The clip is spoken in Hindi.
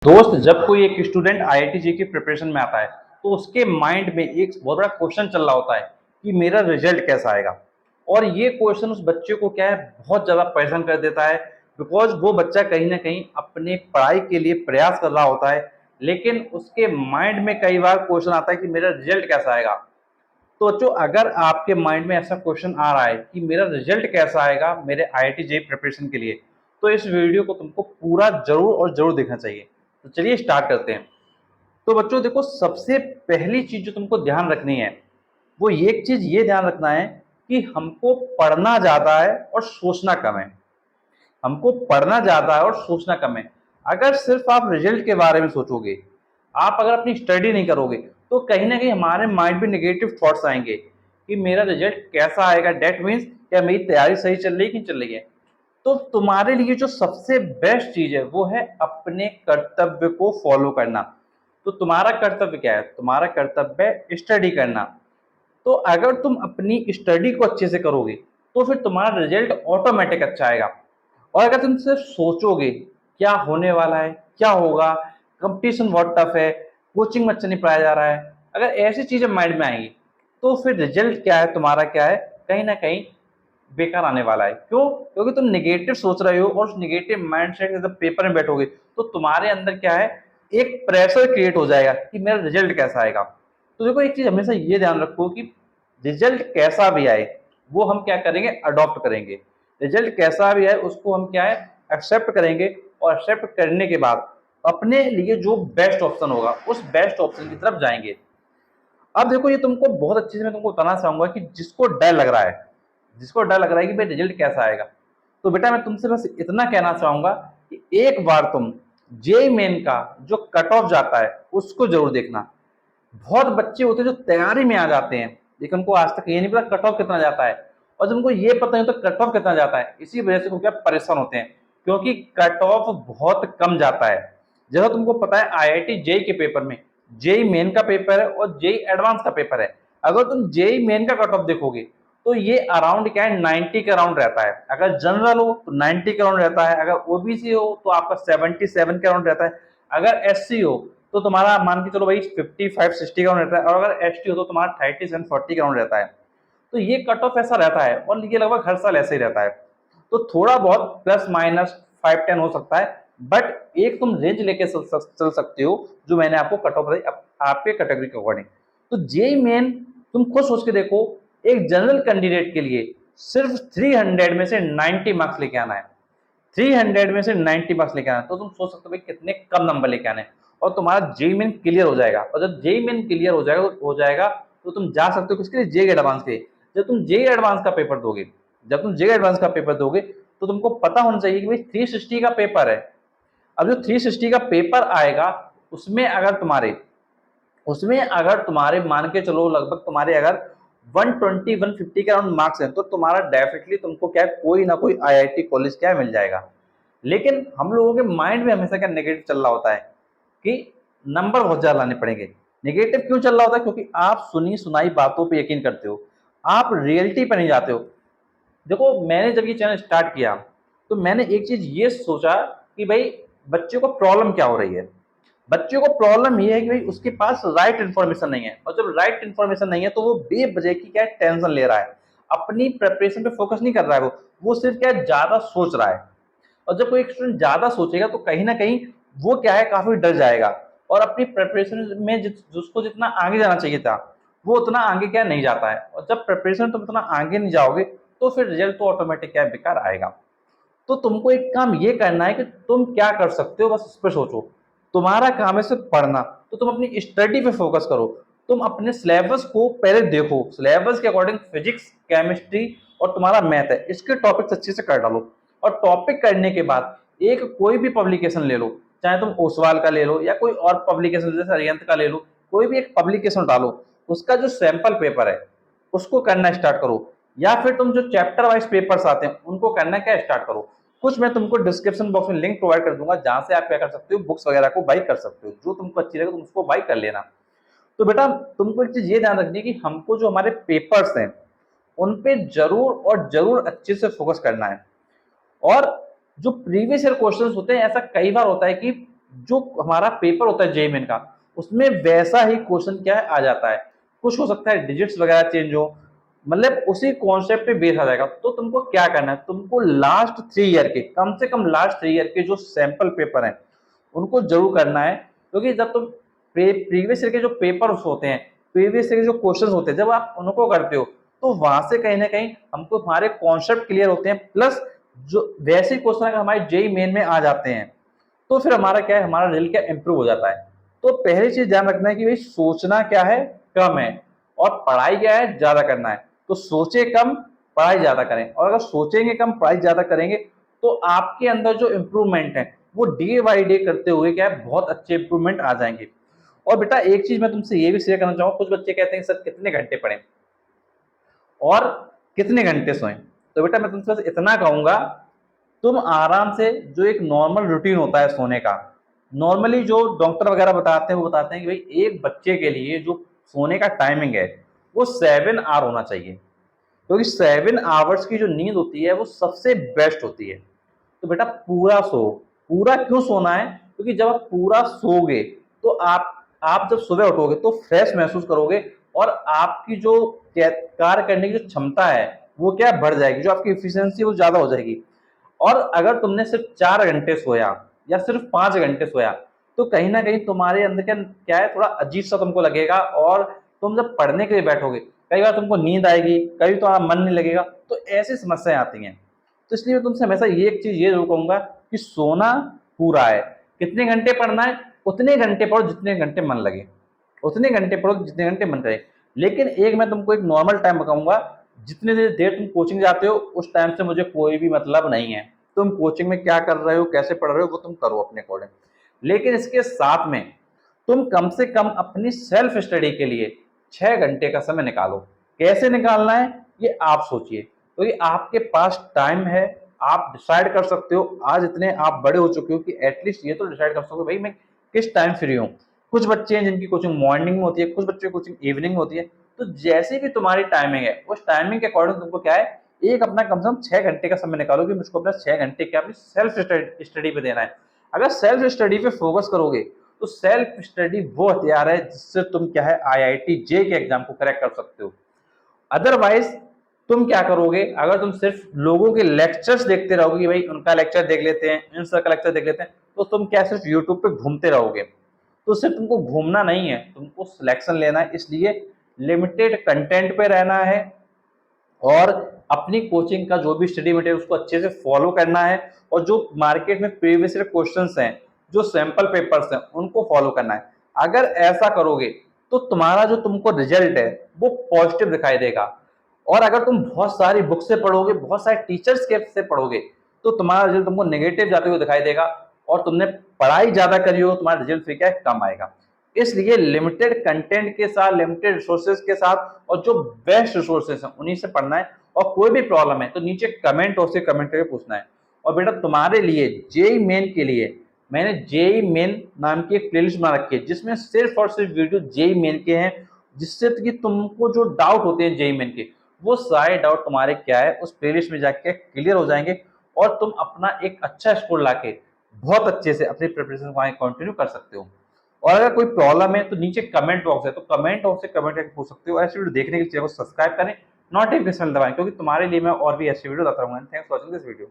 दोस्त, जब कोई एक स्टूडेंट आईआईटी जी की प्रिपरेशन में आता है तो उसके माइंड में एक बहुत बड़ा क्वेश्चन चल रहा होता है कि मेरा रिजल्ट कैसा आएगा। और ये क्वेश्चन उस बच्चे को क्या है, बहुत ज़्यादा परेशान कर देता है। बिकॉज वो बच्चा कहीं ना कहीं अपने पढ़ाई के लिए प्रयास कर रहा होता है, लेकिन उसके माइंड में कई बार क्वेश्चन आता है कि मेरा रिजल्ट कैसा आएगा। तो बच्चों, अगर आपके माइंड में ऐसा क्वेश्चन आ रहा है कि मेरा रिजल्ट कैसा आएगा मेरे आईआईटी जेईई प्रिपरेशन के लिए, तो इस वीडियो को तुमको पूरा जरूर और जरूर देखना चाहिए। तो चलिए स्टार्ट करते हैं। तो बच्चों देखो, सबसे पहली चीज जो तुमको ध्यान रखनी है वो एक चीज ये ध्यान रखना है कि हमको पढ़ना ज्यादा है और सोचना कम है। हमको पढ़ना ज्यादा है और सोचना कम है। अगर सिर्फ आप रिजल्ट के बारे में सोचोगे, आप अगर अपनी स्टडी नहीं करोगे, तो कहीं ना कहीं हमारे माइंड में नेगेटिव थॉट्स आएंगे कि मेरा रिजल्ट कैसा आएगा। डेट मीन्स क्या मेरी तैयारी सही चल रही है कि नहीं चल रही है। तो तुम्हारे लिए जो सबसे बेस्ट चीज है वो है अपने कर्तव्य को फॉलो करना। तो तुम्हारा कर्तव्य क्या है? तुम्हारा कर्तव्य है स्टडी करना। तो अगर तुम अपनी स्टडी को अच्छे से करोगे तो फिर तुम्हारा रिजल्ट ऑटोमेटिक अच्छा आएगा। और अगर तुम सिर्फ सोचोगे क्या होने वाला है, क्या होगा, कंपटीशन बहुत टफ है, कोचिंग में अच्छा नहीं पढ़ाया जा रहा है, अगर ऐसी चीजें माइंड में आएंगी तो फिर रिजल्ट क्या है तुम्हारा, क्या है, कहीं ना कहीं बेकार आने वाला है। क्यों? क्योंकि तुम निगेटिव सोच रहे हो और उस निगेटिव माइंडसेट के जब पेपर में बैठोगे तो तुम्हारे अंदर क्या है, एक प्रेशर क्रिएट हो जाएगा कि मेरा रिजल्ट कैसा आएगा। तो देखो, एक चीज हमेशा ये ध्यान रखो कि रिजल्ट कैसा भी आए वो हम क्या करेंगे, अडॉप्ट करेंगे। रिजल्ट कैसा भी आए उसको हम क्या है, एक्सेप्ट करेंगे। और एक्सेप्ट करने के बाद अपने लिए जो बेस्ट ऑप्शन होगा उस बेस्ट ऑप्शन की तरफ जाएंगे। अब देखो, ये तुमको बहुत अच्छे से मैं तुमको बताना चाहूंगा कि जिसको डर लग रहा है, जिसको डर लग रहा है कि भाई रिजल्ट कैसा आएगा, तो बेटा मैं तुमसे बस इतना कहना चाहूंगा कि एक बार तुम जेई मेन का जो कट ऑफ जाता है उसको जरूर देखना। बहुत बच्चे होते हैं जो तैयारी में आ जाते हैं लेकिन उनको आज तक ये नहीं पता कट ऑफ कितना जाता है। और जब उनको ये पता नहीं तो कट ऑफ कितना जाता है, इसी वजह से वो क्या परेशान होते हैं, क्योंकि कट ऑफ बहुत कम जाता है। जैसा तुमको पता है आईआईटी जेई के पेपर में जेई मेन का पेपर है और जेई एडवांस का पेपर है। अगर तुम जेई मेन का कट ऑफ देखोगे तो ये अराउंड क्या है, 90 के अराउंड रहता है। अगर जनरल हो तो 90 के अराउंड रहता है, अगर ओबीसी हो तो आपका 77 के अराउंड रहता है, अगर एससी हो तो तुम्हारा मान के चलो भाई 55-60 का रहता है, और अगर एसटी हो तो तुम्हारा 37-40 का रहता है। तो ये कट ऑफ ऐसा रहता है और ये लगभग हर साल ऐसे ही रहता है। तो थोड़ा बहुत प्लस माइनस 5-10 हो सकता है, बट एक तुम रेंज लेके चल सकते हो जो मैंने आपको कट ऑफ बताई आपके कैटेगरी के अकॉर्डिंग। तो जेई मेन तुम खुद सोच के देखो, एक जनरल कैंडिडेट के लिए सिर्फ 300 में से 90 मार्क्स लेके आना है। 300 में से 90 मार्क्स लेके आना है, तो तुम सोच सकते हो भाई कितने कम नंबर लेके आने हैं। और तुम्हारा जेई मेन क्लियर हो जाएगा। और जब जेई मेन क्लियर हो जाएगा तो तुम जा सकते हो किसके लिए, जेई एडवांस के। जब तुम जेई एडवांस का पेपर दोगे, जब तुम जेई एडवांस का पेपर दोगे तो तुमको पता होना चाहिए कि भाई 360 का पेपर है। अब जो 360 का पेपर आएगा उसमें अगर तुम्हारे मान के चलो लगभग तुम्हारे अगर 120-150 के अराउंड मार्क्स हैं तो तुम्हारा डेफिनेटली तुमको क्या है, कोई ना कोई आईआईटी कॉलेज क्या मिल जाएगा। लेकिन हम लोगों के माइंड में हमेशा क्या नेगेटिव चल रहा होता है कि नंबर बहुत ज्यादा लाने पड़ेंगे। नेगेटिव क्यों चल रहा होता है? क्योंकि आप सुनी सुनाई बातों पे यकीन करते हो, आप रियलिटी पे नहीं जाते हो। देखो, मैंने जब ये चैनल स्टार्ट किया तो मैंने एक चीज ये सोचा कि भाई बच्चे को प्रॉब्लम क्या हो रही है। बच्चे को प्रॉब्लम ये है कि भाई उसके पास राइट इन्फॉर्मेशन नहीं है, और जब राइट इन्फॉर्मेशन नहीं है तो वो बेवजह की क्या टेंशन ले रहा है, अपनी प्रिपरेशन पे फोकस नहीं कर रहा है। वो सिर्फ क्या है, ज्यादा सोच रहा है। और जब कोई स्टूडेंट ज्यादा सोचेगा तो कहीं ना कहीं वो क्या है, काफी डर जाएगा और अपनी प्रिपरेशन में जिसको जितना आगे जाना चाहिए था वो उतना आगे क्या नहीं जाता है। और जब प्रिपरेशन तुम उतना आगे नहीं जाओगे तो फिर रिजल्ट तो ऑटोमेटिक क्या है, बेकार आएगा। तो तुमको एक काम ये करना है कि तुम क्या कर सकते हो बस इस पर सोचो। तुम्हारा काम है सिर्फ पढ़ना, तो तुम अपनी स्टडी पे फोकस करो। तुम अपने सिलेबस को पहले देखो, सिलेबस के अकॉर्डिंग फिजिक्स, केमिस्ट्री और तुम्हारा मैथ है इसके टॉपिक्स अच्छे से कर डालो। और टॉपिक करने के बाद एक कोई भी पब्लिकेशन ले लो, चाहे तुम ओसवाल का ले लो या कोई और पब्लिकेशन जैसे अरिहंत का ले लो, कोई भी एक पब्लिकेशन डालो, उसका जो सैंपल पेपर है उसको करना स्टार्ट करो। या फिर तुम जो चैप्टर वाइज पेपर्स आते हैं उनको करना क्या स्टार्ट करो। कुछ मैं तुमको डिस्क्रिप्शन बॉक्स में लिंक प्रोवाइड कर दूंगा जहां से आप क्या कर सकते हो, बुक्स वगैरह को बाई कर सकते हो। जो तुमको अच्छी लगे तुम उसको बाई कर लेना। तो बेटा तुमको एक चीज ये ध्यान रखनी है कि हमको जो हमारे पेपर्स हैं उन पे जरूर और जरूर अच्छे से फोकस करना है। और जो प्रीवियस ईयर क्वेश्चंस होते हैं, ऐसा कई बार होता है कि जो हमारा पेपर होता है जेईई मेन का, उसमें वैसा ही क्वेश्चन क्या है आ जाता है। कुछ हो सकता है डिजिट्स वगैरह चेंज हो, मतलब उसी कॉन्सेप्ट पे बेस आ जाएगा। तो तुमको क्या करना है, तुमको लास्ट 3 ईयर के, कम से कम लास्ट 3 ईयर के जो सैंपल पेपर हैं उनको जरूर करना है। क्योंकि जब तुम प्रीवियस ईयर के जो पेपर होते हैं, प्रीवियस ईयर के जो क्वेश्चन होते हैं, जब आप उनको करते हो तो वहां से कहीं ना कहीं हमको हमारे कॉन्सेप्ट क्लियर होते हैं, प्लस जो वैसे क्वेश्चन अगर हमारे जेईई मेन में आ जाते हैं तो फिर हमारा क्या है, हमारा रिजल्ट क्या इंप्रूव हो जाता है। तो पहली चीज ध्यान रखना है कि भाई सोचना क्या है, कम है, और पढ़ाई क्या है, ज्यादा करना है। तो सोचे कम, पढ़ाई ज्यादा करें। और अगर सोचेंगे कम, पढ़ाई ज्यादा करेंगे, तो आपके अंदर जो इम्प्रूवमेंट है वो डे बाई डे करते हुए क्या है, बहुत अच्छे इंप्रूवमेंट आ जाएंगे। और बेटा एक चीज मैं तुमसे ये भी शेयर करना चाहूंगा, कुछ बच्चे कहते हैं सर कितने घंटे पढ़ें और कितने घंटे सोएं। तो बेटा मैं तुमसे बस इतना कहूंगा, तुम आराम से जो एक नॉर्मल रूटीन होता है सोने का, नॉर्मली जो डॉक्टर वगैरह बताते हैं वो बताते हैं कि भाई एक बच्चे के लिए जो सोने का टाइमिंग है वो 7 आवर होना चाहिए। क्योंकि 7 आवर्स की जो नींद होती है वो सबसे बेस्ट होती है। तो बेटा पूरा सो। पूरा क्यों सोना है, क्योंकि जब आप पूरा सोगे तो आप जब सुबह उठोगे तो फ्रेश महसूस करोगे, और आपकी जो कार्य करने की जो क्षमता है वो क्या बढ़ जाएगी, जो आपकी इफिशियंसी वो ज्यादा हो जाएगी। और अगर तुमने सिर्फ 4 घंटे सोया या सिर्फ 5 घंटे सोया, तो कहीं ना कहीं तुम्हारे अंदर क्या क्या है, थोड़ा अजीब सा तुमको लगेगा। और तुम जब पढ़ने के लिए बैठोगे, कई बार तुमको नींद आएगी, कभी तुम्हारा मन नहीं लगेगा, तो ऐसी समस्याएं आती हैं। तो इसलिए मैं तुमसे हमेशा ये एक चीज ये जरूर कहूंगा कि सोना पूरा है। कितने घंटे पढ़ना है, उतने घंटे पढ़ो जितने घंटे मन लगे, उतने घंटे पढ़ो जितने घंटे मन करे। लेकिन एक मैं तुमको एक नॉर्मल टाइम बताऊंगा, जितने देर तुम कोचिंग जाते हो उस टाइम से मुझे कोई भी मतलब नहीं है। तुम कोचिंग में क्या कर रहे हो, कैसे पढ़ रहे हो, वो तुम करो अपने अकॉर्डिंग। लेकिन इसके साथ में तुम कम से कम अपनी सेल्फ स्टडी के लिए 6 घंटे का समय निकालो। कैसे निकालना है ये आप सोचिए, क्योंकि आपके पास टाइम है। आप डिसाइड कर सकते हो, आज इतने आप बड़े हो चुके हो कि एटलीस्ट ये तो डिसाइड कर सकते हो भाई मैं किस टाइम फ्री हूँ। कुछ बच्चे हैं जिनकी कोचिंग मॉर्निंग में होती है, कुछ बच्चे की कोचिंग इवनिंग में होती है। तो जैसे भी तुम्हारी टाइमिंग है उस टाइमिंग के अकॉर्डिंग तुमको क्या है, एक अपना कम से कम 6 घंटे का समय निकालो कि मुझको अपना 6 घंटे क्या अपनी सेल्फ स्टडी पे देना है। अगर सेल्फ स्टडी पे फोकस करोगे तो सेल्फ स्टडी वो हथियार है जिससे तुम क्या है आईआईटी जे के एग्जाम को क्रैक कर सकते हो। अदरवाइज तुम क्या करोगे, अगर तुम सिर्फ लोगों के लेक्चर्स देखते रहोगे कि भाई उनका लेक्चर देख लेते हैं, इन सर का लेक्चर देख लेते हैं, तो तुम क्या सिर्फ यूट्यूब पे घूमते रहोगे। तो सिर्फ तुमको घूमना नहीं है, तुमको सिलेक्शन लेना है। इसलिए लिमिटेड कंटेंट पे रहना है, और अपनी कोचिंग का जो भी स्टडी मटेरियल उसको अच्छे से फॉलो करना है, और जो मार्केट में प्रीवियस ईयर क्वेश्चंस हैं, जो सैंपल पेपर्स हैं, उनको फॉलो करना है। अगर ऐसा करोगे तो तुम्हारा जो तुमको रिजल्ट है वो पॉजिटिव दिखाई देगा। और अगर तुम बहुत सारी बुक से पढ़ोगे, बहुत सारे टीचर्स के से पढ़ोगे, तो तुम्हारा रिजल्ट तुमको नेगेटिव जाते हुए दिखाई देगा। और तुमने पढ़ाई ज्यादा करी हो, तुम्हारा रिजल्ट फिर क्या है, कम आएगा। इसलिए लिमिटेड कंटेंट के साथ, लिमिटेड रिसोर्सेज के साथ, और जो बेस्ट रिसोर्सेज हैं उन्हीं से पढ़ना है। और कोई भी प्रॉब्लम है तो नीचे कमेंट बॉक्स से कमेंट करके पूछना है। और बेटा तुम्हारे लिए जेई मेन के लिए मैंने जेई मेन नाम की एक प्लेलिस्ट बना रखी है, जिसमें सिर्फ और सिर्फ वीडियो जेई मेन के हैं, जिससे कि तुमको जो डाउट होते हैं जेई मेन के, वो सारे डाउट तुम्हारे क्या है उस प्लेलिस्ट में जाके क्लियर हो जाएंगे। और तुम अपना एक अच्छा स्कोर लाके बहुत अच्छे से अपनी प्रिपरेशन को आगे कंटिन्यू कर सकते हो। और अगर कोई प्रॉब्लम है तो नीचे कमेंट बॉक्स है, तो कमेंट बॉक्स से कमेंट करके पूछ सकते हो। ऐसे वीडियो देखने के लिए चैनल को सब्सक्राइब करें, नोटिफिकेशन दबाएं, क्योंकि तुम्हारे लिए मैं और भी ऐसे वीडियो लाता रहूंगा। Thanks for watching this video.